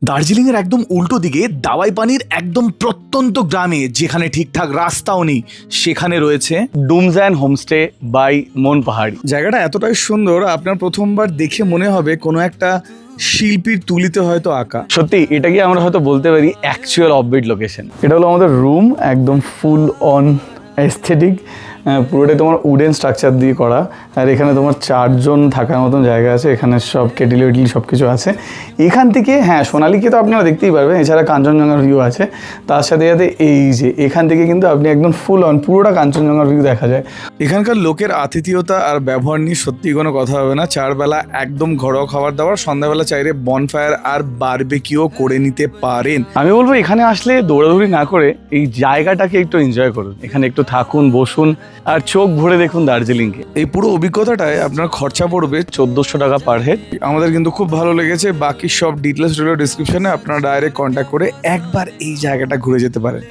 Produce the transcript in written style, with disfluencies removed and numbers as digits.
দার্জিলিংয়ের একদম উল্টো দিকে দাওয়াই পানির একদম প্রত্যন্ত গ্রামে, যেখানে ঠিকঠাক রাস্তাও নেই, সেখানে রয়েছে ডুমজান হোমস্টে বাই মন পাহাড়ি। জায়গাটা এতটাই সুন্দর, আপনার প্রথমবার দেখে মনে হবে কোনো একটা শিল্পীর তুলিতে হয়তো আঁকা। সত্যি এটাকে আমরা হয়তো বলতে পারি অ্যাকচুয়াল অফবিট লোকেশন। এটা হলো আমাদের রুম, একদম ফুল অন এস্থেটিক, পুরোটাই তোমার উডেন স্ট্রাকচার দিয়ে করা। আর এখানে তোমার 4 জন থাকার মতন জায়গা আছে, এখানে সব কেটলি ওয়েটলি সব কিছু আছে। এখান থেকে হ্যাঁ, সোনালিকে তো আপনারা দেখতেই পারবেন, এছাড়া কাঞ্চনজঙ্ঘার ভিউ আছে। তার সাথে সাথে এই যে এখান থেকে কিন্তু আপনি একদম ফুল অন পুরোটা কাঞ্চনজঙ্ঘার ভিউ দেখা যায়। এখানকার লোকের আতিথেয়তা আর ব্যবহার নিয়ে সত্যি কোনো কথা হবে না। 4 বেলা একদম ঘরোয়া খাবার দাবার, সন্ধ্যাবেলা চাইলে বনফায়ার আর বারবিকিউ করে নিতে পারেন। আমি বলবো এখানে আসলে দৌড়াদৌড়ি না করে এই জায়গাটাকে একটু এনজয় করুন, এখানে একটু থাকুন, বসুন আর চোখ ভরে দেখুন দার্জিলিংকে। এই পুরো অভিজ্ঞতাটায় আপনার খরচা পড়বে 1400 টাকা পার হেড। আমাদের কিন্তু খুব ভালো লেগেছে। বাকি সব ডিটেলস রইল ডিসক্রিপশনে, আপনারা ডাইরেক্ট কন্ট্যাক্ট করে একবার এই জায়গাটা ঘুরে যেতে পারেন।